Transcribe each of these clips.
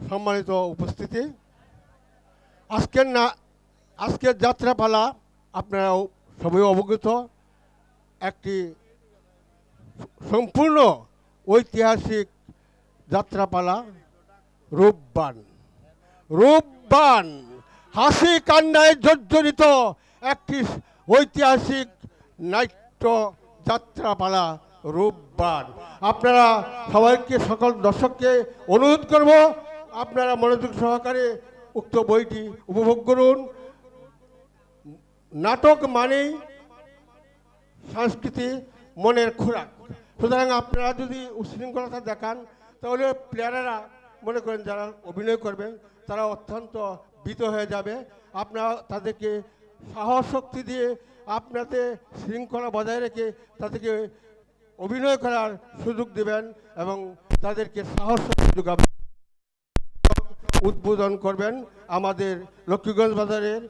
সম্মানিত উপস্থিতি, আজকের যাত্রাপালা আপনারা সবাই অবগত, একটি সম্পূর্ণ ঐতিহাসিক যাত্রাপালা। রূপবান হাসি কান্নায় জর্জরিত একটি ঐতিহাসিক নাট্য যাত্রাপালা রূপবান। আপনারা সবাইকে, সকল দর্শককে অনুরোধ করব, আপনারা মনোযোগ সহকারে উক্ত বইটি উপভোগ করুন। নাটক মানেই সংস্কৃতি, মনের খোরাক। সুতরাং আপনারা যদি উচ্ছৃঙ্খলতা দেখান, তাহলে প্লেয়ারেরা মনে করেন যারা অভিনয় করবেন তারা অত্যন্ত ভীত হয়ে যাবে। আপনারা তাদেরকে সাহস শক্তি দিয়ে, আপনাদের শৃঙ্খলা বজায় রেখে তাদেরকে অভিনয় করার সুযোগ দেবেন এবং তাদেরকে সাহস শক্তি যোগাবেন। উদ্বোধন করবেন আমাদের লক্ষ্মীগঞ্জ বাজারের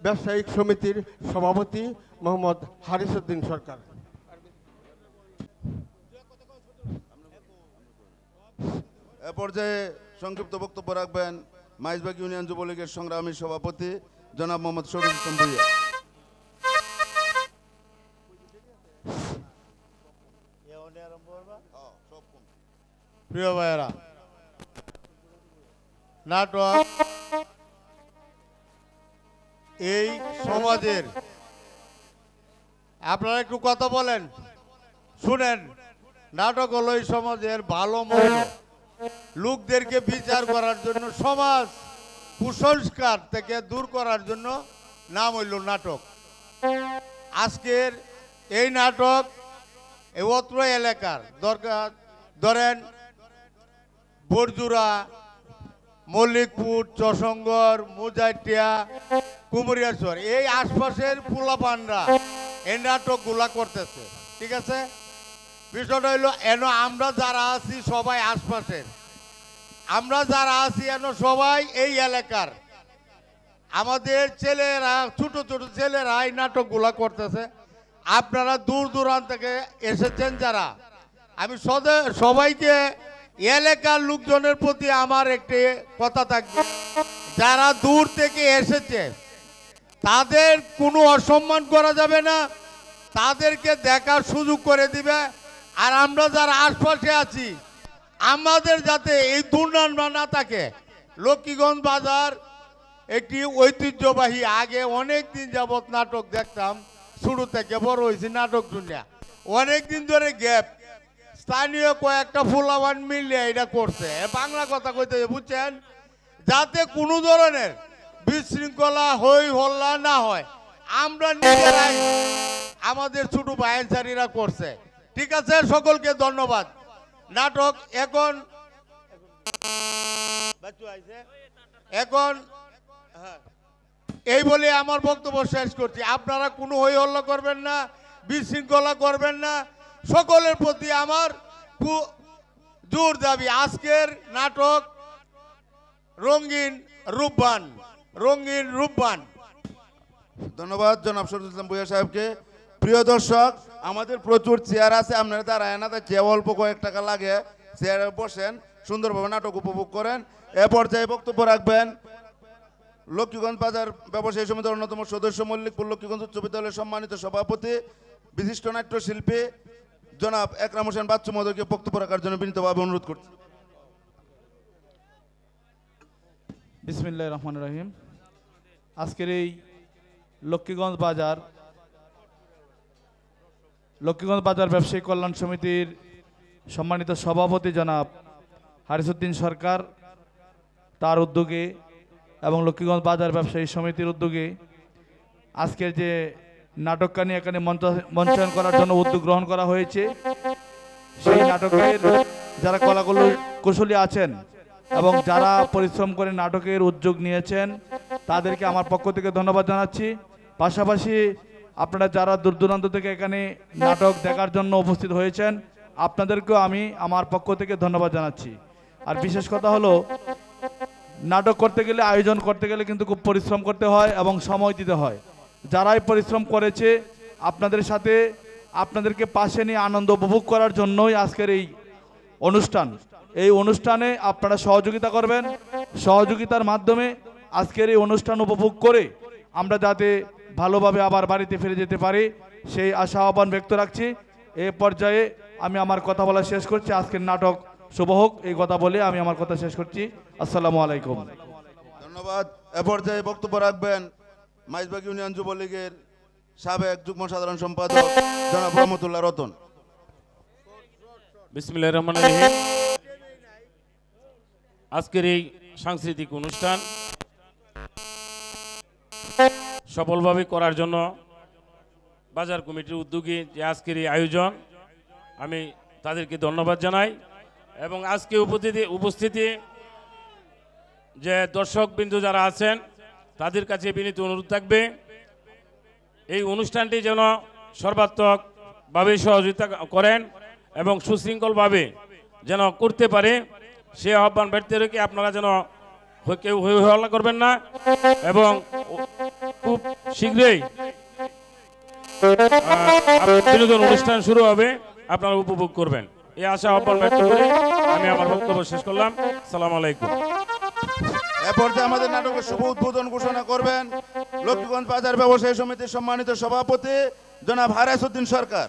ব্যবসায়িক সমিতির সভাপতি মোহাম্মদ হারিসউদ্দিন সরকার। এ পর্যায়ে সংক্ষিপ্ত বক্তব্য রাখবেন মাইজবাগ ইউনিয়ন যুবলীগের সংগ্রামী সভাপতি জনাব মোহাম্মদ শরীফ ইসলাম ভূঁইয়া। প্রিয় ভাইয়েরা, নাটক এই সমাজের, আপনারা একটু কথা বলেন, শুনেন। নাটক হলো এই সমাজের ভালো মন্দ লোকদেরকে বিচার করার জন্য, সমাজ কুসংস্কার থেকে দূর করার জন্য নাম হইল নাটক। আজকের এই নাটক এই অত্র এলাকার দরকার, ধরেন বরজুরা, মল্লিকপুর, চসঙ্গর, মুজাইটিয়া, কুমুরিয়াচর, এই আশপাশের পোলাপানরা এই নাটকগুলা করতেছে। ঠিক আছে, বিষয়টা হইল এন আমরা যারা আছি সবাই আশপাশের, আমরা যারা আছি এন সবাই এই এলাকার, আমাদের ছেলেরা, ছোট ছোট ছেলেরা এই নাটকগুলা করতেছে। আপনারা দূর দূরান্ত থেকে এসেছেন যারা, আমি সবাইকে এলাকার লোকজনের প্রতি আমার একটি কথা থাকবে, যারা দূর থেকে এসেছে তাদের কোনো অসম্মান করা যাবে না, তাদেরকে দেখার সুযোগ করে দিবে। আর আমরা যারা আশপাশে আছি আমাদের যাতে এই দুর্নাম না থাকে। লক্ষ্মীগঞ্জ বাজার একটি ঐতিহ্যবাহী, আগে অনেক দিন যাবৎ নাটক দেখতাম, শুরু থেকে বড় হয়েছি নাটক দুনিয়া, অনেক দিন ধরে গ্যাপ, স্থানীয় কয়েকটা ফুলাবান মিলে এটা করছে। বাংলা কথা কইতে বুঝছেন, যাতে কোনো ধরনের বিশৃঙ্খলা হই হল্লা না হয়, আমরা নিজেরাই আমাদের ছোট ভাইচারীরা করছে। ঠিক আছে, সকলকে ধন্যবাদ। নাটক এখন এই বলে আমার বক্তব্য শেষ করছি। আপনারা কোনো হই হল্লা করবেন না, বিশৃঙ্খলা করবেন না, সকলের প্রতি আমার জোর দাবি। আজকের নাটক রঙিন রূপবান, রঙিন রূপবান। ধন্যবাদ জনাব শরীফ ইসলাম ভূঁইয়া সাহেবকে। প্রিয় দর্শক, আমাদের প্রচুর চেয়ার আছে, আপনারা দাঁড়ায় না, তাই চেয়ার অল্প কয়েক টাকা লাগে, চেয়ারে বসেন, সুন্দরভাবে নাটক উপভোগ করেন। এ পর্যায়ে বক্তব্য রাখবেন লক্ষ্মীগঞ্জ বাজার ব্যবসায়ী সমিতির অন্যতম সদস্য, মল্লিকপুর লক্ষ্মীগঞ্জ উচ্চ বিদ্যালয়ের সম্মানিত সভাপতি, বিশিষ্ট নাট্যশিল্পী জনাব একরাম হোসেন বাচ্চু মহোদয়কে বক্তব্য রাখার জন্য বিনীতভাবে অনুরোধ করছি। বিসমিল্লাহির রহমানির রহিম। আজকের এই লক্ষ্মীগঞ্জ বাজার ব্যবসায়ী কল্যাণ সমিতির সম্মানিত সভাপতি জনাব হারিসউদ্দিন সরকার, তার উদ্যোগে এবং লক্ষ্মীগঞ্জ বাজার ব্যবসায়ী সমিতির উদ্যোগে আজকের যে নাটকখানি এখানে মঞ্চায়ন করার জন্য উদ্যোগ গ্রহণ করা হয়েছে, সেই নাটকের যারা কুশলী আছেন এবং যারা পরিশ্রম করে নাটকের উদ্যোগ নিয়েছেন তাদেরকে আমার পক্ষ থেকে ধন্যবাদ জানাচ্ছি। পাশাপাশি আপনারা যারা দূর দূরান্ত থেকে এখানে নাটক দেখার জন্য উপস্থিত হয়েছেন আপনাদেরকেও আমি আমার পক্ষ থেকে ধন্যবাদ জানাচ্ছি। আর বিশেষ কথা হলো, নাটক করতে গেলে, আয়োজন করতে গেলে কিন্তু খুব পরিশ্রম করতে হয় এবং সময় দিতে হয়। যারাই পরিশ্রম করেছে আপনাদের সাথে, আপনাদেরকে পাশে নিয়ে আনন্দ উপভোগ করার জন্যই আজকের এই অনুষ্ঠান। এই অনুষ্ঠানে আপনারা সহযোগিতা করবেন সহযোগিতার মাধ্যমে আজকের এই অনুষ্ঠান উপভোগ করে আমরা যাতে ভালোভাবে আবার বাড়িতে ফিরে যেতে পারি সেই আশা আহ্বান ব্যক্ত রাখছি। এ পর্যায়ে আমি আমার কথা বলা শেষ করছি। আজকের নাটক শুভ হোক, এই কথা বলে আমি আমার কথা শেষ করছি। আসসালামু আলাইকুম। ধন্যবাদ। এ পর্যায়ে বক্তব্য রাখবেন মাইজবাগ ইউনিয়ন যুবলীগের সাবেক যুগ্ম সাধারণ সম্পাদক জনাব রহমতুল্লাহ রতন। বিসমিল্লাহির রহমানির রহিম। আজকের এই সাংস্কৃতিক অনুষ্ঠান সফলভাবে করার জন্য বাজার কমিটির উদ্যোগে যে আজকের এই আয়োজন, আমি তাদেরকে ধন্যবাদ জানাই। এবং আজকে উপস্থিতি যে দর্শকবৃন্দ যারা আছেন তাদের কাছে বিনীত অনুরোধ থাকবে এই অনুষ্ঠানটি যেন সর্বাত্মকভাবে সহযোগিতা করেন এবং সুশৃঙ্খলভাবে যেন করতে পারে সে আহ্বান ব্যক্তি রেখে আপনারা যেন কেউ হই হল্লা করবেন না এবং খুব শীঘ্রই বিনোদন অনুষ্ঠান শুরু হবে, আপনারা উপভোগ করবেন এই আশা আহ্বান ব্যক্ত করে আমি আমার বক্তব্য শেষ করলাম। আসসালামু আলাইকুম। এ পর্যায়ে আমাদের নাটকের শুভ উদ্বোধন ঘোষণা করবেন লক্ষ্মীগঞ্জ বাজার ব্যবসায়ী সমিতির সম্মানিত সভাপতি জনাব হারিসউদ্দিন সরকার।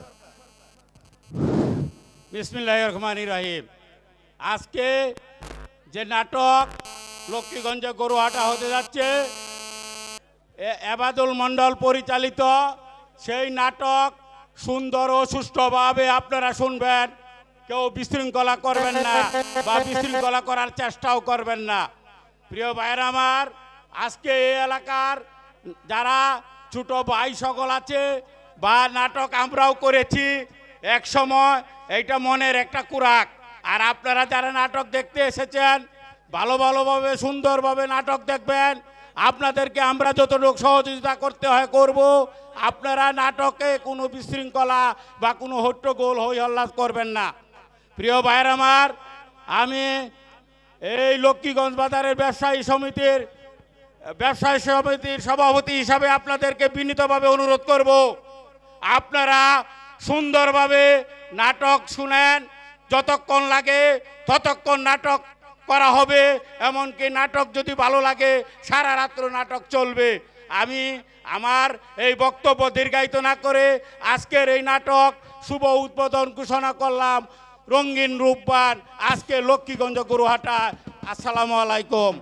বিসমিল্লাহির রহমানির রহিম। আজকে যে নাটক লক্ষ্মীগঞ্জে গরুহাটা হতে যাচ্ছে, এবাদুল মণ্ডল পরিচালিত সেই নাটক সুন্দর ও সুষ্ঠুভাবে আপনারা শুনবেন। কেউ বিশৃঙ্খলা করবেন না বা বিশৃঙ্খলা করার চেষ্টাও করবেন না। প্রিয় ভাইরা আমার, আজকে এই এলাকার যারা ছোট ভাই সকল আছে বা নাটক আমরাও করেছি এক সময়, এইটা মনের একটা কুরাক। আর আপনারা যারা নাটক দেখতে এসেছেন ভালোভাবে সুন্দরভাবে নাটক দেখবেন। আপনাদেরকে আমরা যতটুকু সহযোগিতা করতে হয় করব। আপনারা নাটকে কোনো বিশৃঙ্খলা বা কোনো হট্টগোল হই হল্লা করবেন না। প্রিয় ভাইয়ের আমার, আমি এই লক্ষ্মীগঞ্জ বাজারের ব্যবসায়ী সমিতির সভাপতি হিসাবে আপনাদেরকে বিনীতভাবে অনুরোধ করব, আপনারা সুন্দরভাবে নাটক শুনেন। যতক্ষণ লাগে ততক্ষণ নাটক করা হবে, এমনকি নাটক যদি ভালো লাগে সারা রাত্র নাটক চলবে। আমি আমার এই বক্তব্য দীর্ঘায়িত না করে আজকের এই নাটক শুভ উদ্বোধন ঘোষণা করলাম। রঙিন রূপবান আজকে লক্ষ্মীগঞ্জ গরুহাটা। আসসালামু আলাইকুম।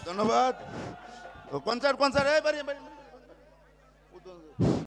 ধন্যবাদ। কনসার্ট